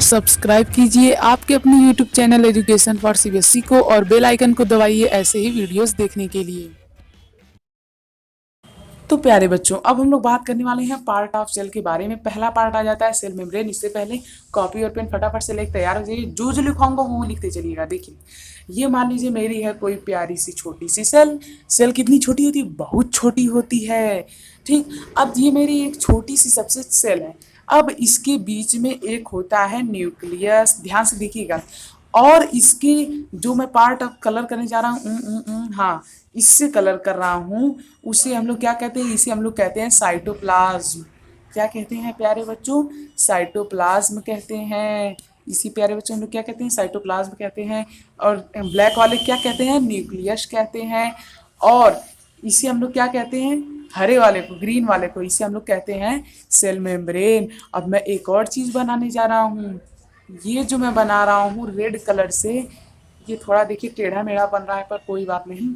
Subscribe कीजिए आपके अपने YouTube channel education for CBSE को और बेल आइकन को दबाइए ऐसे ही वीडियोस देखने के लिए। तो प्यारे बच्चों, अब हम लोग बात करने वाले हैं पार्ट ऑफ सेल के बारे में। पहला पार्ट आ जाता है सेल मेम्ब्रेन। इससे पहले कॉपी और पेन फटाफट से लेकर तैयार हो जाइए। जो जो लिखाऊंगा वो लिखते चलिएगा। देखिए, ये मान लीजिए मेरी है कोई प्यारी सी छोटी सी सेल। सेल कितनी छोटी होती है? बहुत छोटी होती है। ठीक, अब ये मेरी एक छोटी सी सबसे सेल है। अब इसके बीच में एक होता है न्यूक्लियस, ध्यान से देखिएगा। और इसके जो मैं पार्ट ऑफ कलर करने जा रहा हूँ, हाँ, इससे कलर कर रहा हूँ, उसे हम लोग क्या कहते हैं? इसे हम लोग कहते हैं साइटोप्लाज्म। क्या कहते हैं प्यारे बच्चों? साइटोप्लाज्म कहते हैं। इसी प्यारे बच्चों हम लोग क्या कहते हैं? साइटोप्लाज्म कहते हैं। और ब्लैक वाले क्या कहते हैं? न्यूक्लियस कहते हैं। और इसे हम लोग क्या कहते हैं? हरे वाले को, ग्रीन वाले को, इसे हम लोग कहते हैं सेल मेम्ब्रेन। अब मैं एक और चीज़ बनाने जा रहा हूँ। ये जो मैं बना रहा हूँ रेड कलर से, ये थोड़ा देखिए टेढ़ा मेढ़ा बन रहा है, पर कोई बात नहीं।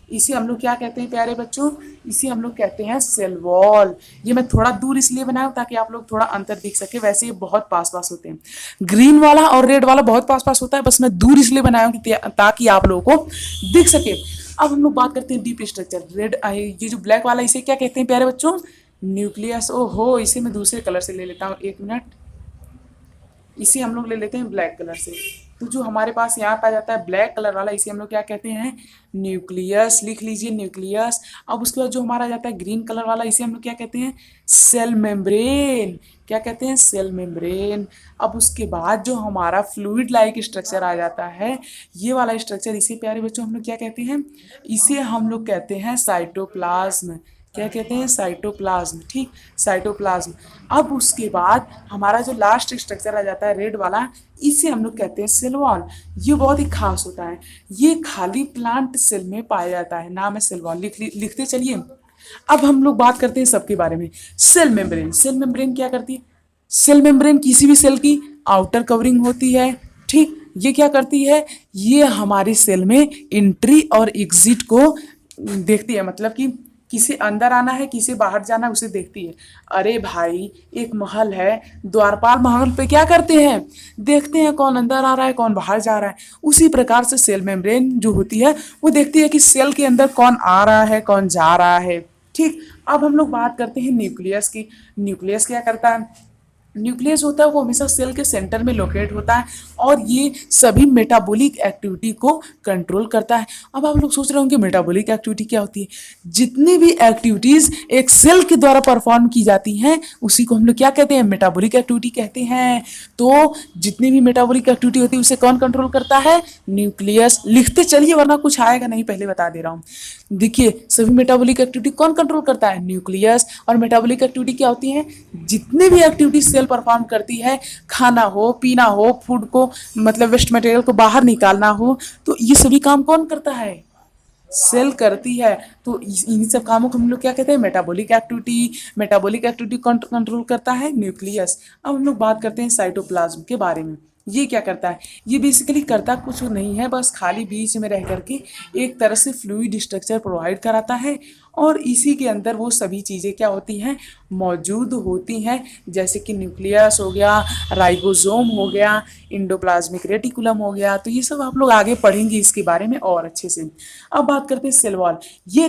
इसे हम लोग क्या कहते हैं प्यारे बच्चों? इसे हम लोग कहते हैं सेल वॉल। ये मैं थोड़ा दूर इसलिए बनाया हूं ताकि आप लोग थोड़ा अंतर दिख सके। वैसे ये बहुत पास पास होते हैं, ग्रीन वाला और रेड वाला बहुत पास पास होता है, बस मैं दूर इसलिए बनाया हूं ताकि आप लोगों को दिख सके। अब हम लोग बात करते हैं डीप स्ट्रक्चर। रेड, ये जो ब्लैक वाला, इसे क्या कहते हैं प्यारे बच्चों? न्यूक्लियस। ओहो, इसे मैं दूसरे कलर से ले लेता हूँ, एक मिनट। इसे हम लोग ले लेते हैं ब्लैक कलर से। तो जो हमारे पास यहाँ पे आ जाता है ब्लैक कलर वाला, इसे हम लोग क्या कहते हैं? न्यूक्लियस। लिख लीजिए, न्यूक्लियस। अब उसके बाद जो हमारा आ जाता है ग्रीन कलर वाला, इसे हम लोग क्या कहते हैं? Cell membrane. क्या कहते हैं? Cell membrane. अब उसके बाद जो हमारा फ्लूइड लाइक स्ट्रक्चर आ जाता है, ये वाला स्ट्रक्चर, इसे प्यारे बच्चों हम लोग क्या कहते हैं? इसे हम लोग कहते हैं साइटोप्लाज्म। क्या कहते हैं? साइटोप्लाज्म। ठीक, साइटोप्लाज्म। अब उसके बाद हमारा जो लास्ट स्ट्रक्चर आ जाता है रेड वाला, इसे हम लोग कहते हैं सेल वॉल। ये बहुत ही खास होता है। ये खाली प्लांट सेल में पाया जाता है, नाम है सेल वॉल। लिखते चलिए। अब हम लोग बात करते हैं सबके बारे में। Cell membrane. सेल मेम्ब्रेन क्या करती है? सेल मेम्ब्रेन किसी भी सेल की आउटर कवरिंग होती है। ठीक, ये क्या करती है? ये हमारी सेल में एंट्री और एग्जिट को देखती है, मतलब कि किसे अंदर आना है, किसे बाहर जाना है, उसे देखती है। अरे भाई, एक महल है, द्वारपाल महल पे क्या करते हैं? देखते हैं कौन अंदर आ रहा है, कौन बाहर जा रहा है। उसी प्रकार से सेल मेम्ब्रेन जो होती है वो देखती है कि सेल के अंदर कौन आ रहा है, कौन जा रहा है। ठीक, अब हम लोग बात करते हैं न्यूक्लियस की। न्यूक्लियस क्या करता है? न्यूक्लियस होता है वो हमेशा सेल के सेंटर में लोकेट होता है और ये सभी मेटाबॉलिक एक्टिविटी को कंट्रोल करता है। अब आप लोग सोच रहे होंगे मेटाबॉलिक एक्टिविटी क्या होती है? जितनी भी एक्टिविटीज एक सेल के द्वारा परफॉर्म की जाती हैं उसी को हम लोग क्या कहते हैं? मेटाबॉलिक एक्टिविटी कहते हैं। तो जितनी भी मेटाबॉलिक एक्टिविटी होती है उसे कौन कंट्रोल करता है? न्यूक्लियस। लिखते चलिए वरना कुछ आएगा नहीं, पहले बता दे रहा हूँ। देखिए, सभी मेटाबॉलिक एक्टिविटी कौन कंट्रोल करता है? न्यूक्लियस। और मेटाबॉलिक एक्टिविटी क्या होती है? जितनी भी एक्टिविटी सेल परफॉर्म करती है, खाना हो, पीना हो, फूड को, मतलब वेस्ट मटेरियल को बाहर निकालना हो, तो ये सभी काम कौन करता है? सेल करती है। तो इन सब कामों को हम लोग क्या कहते हैं? Metabolic activity. Metabolic activity control करता है न्यूक्लियस। अब हम लोग बात करते हैं साइटोप्लाज्म के बारे में। ये क्या करता है? ये बेसिकली करता कुछ नहीं है, बस खाली बीच में रह करके एक तरह से फ्लूइड स्ट्रक्चर प्रोवाइड कराता है और इसी के अंदर वो सभी चीज़ें क्या होती हैं? मौजूद होती हैं। जैसे कि न्यूक्लियस हो गया, राइबोसोम हो गया, इंडोप्लाज्मिक रेटिकुलम हो गया। तो ये सब आप लोग आगे पढ़ेंगे इसके बारे में और अच्छे से। अब बात करते हैं सेल वॉल। ये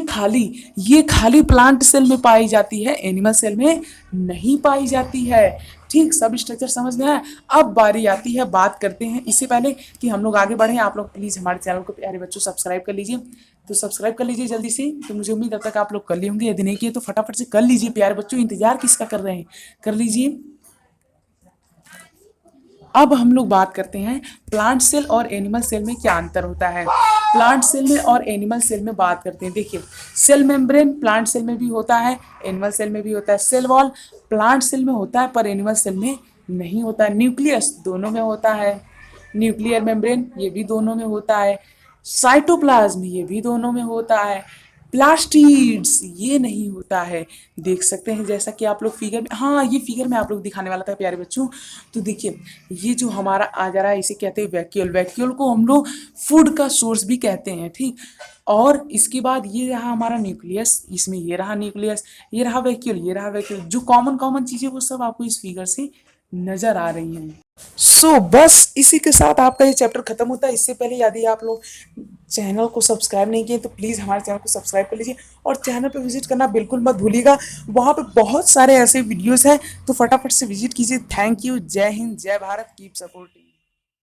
खाली प्लांट सेल में पाई जाती है, एनिमल सेल में नहीं पाई जाती है। ठीक, सब स्ट्रक्चर समझ में आया। अब बारी आती है, बात करते हैं। इससे पहले कि हम लोग आगे बढ़ें, आप लोग प्लीज़ हमारे चैनल को प्यारे बच्चों सब्सक्राइब कर लीजिए। तो सब्सक्राइब कर लीजिए जल्दी से। तो मुझे उम्मीद है तक आप लोग कर लिए होंगे, यदि नहीं किए तो फटाफट से कर लीजिए प्यारे बच्चों। इंतजार किसका कर रहे हैं? कर लीजिए। अब हम लोग बात करते हैं प्लांट सेल और एनिमल सेल में क्या अंतर होता है। प्लांट सेल में और एनिमल सेल में बात करते हैं। देखिए, सेल मेम्ब्रेन प्लांट सेल में भी होता है, एनिमल सेल में भी होता है। सेल वॉल प्लांट सेल में होता है पर एनिमल सेल में नहीं होता है। न्यूक्लियस दोनों में होता है। न्यूक्लियर मेम्ब्रेन ये भी दोनों में होता है। साइटोप्लाज्म ये भी दोनों में होता है। प्लास्टिड्स ये नहीं होता है। देख सकते हैं जैसा कि आप लोग फिगर में, हाँ, ये फिगर में आप लोग दिखाने वाला था प्यारे बच्चों। तो देखिए, ये जो हमारा आ जा रहा है इसे कहते हैं वैक्यूल। वैक्यूल को हम लोग फूड का सोर्स भी कहते हैं। ठीक, और इसके बाद ये रहा हमारा न्यूक्लियस, इसमें ये रहा न्यूक्लियस, ये रहा वैक्यूल, ये रहा वैक्यूल। जो कॉमन कॉमन चीज़ें वो सब आपको इस फिगर से नजर आ रही हैं। बस इसी के साथ आपका ये चैप्टर खत्म होता है। इससे पहले यदि आप लोग चैनल को सब्सक्राइब नहीं किए तो प्लीज़ हमारे चैनल को सब्सक्राइब कर लीजिए और चैनल पे विजिट करना बिल्कुल मत भूलिएगा। वहाँ पे बहुत सारे ऐसे वीडियोस हैं तो फटाफट से विजिट कीजिए। Thank you. जय हिंद, जय भारत, कीप सपोर्टिंग।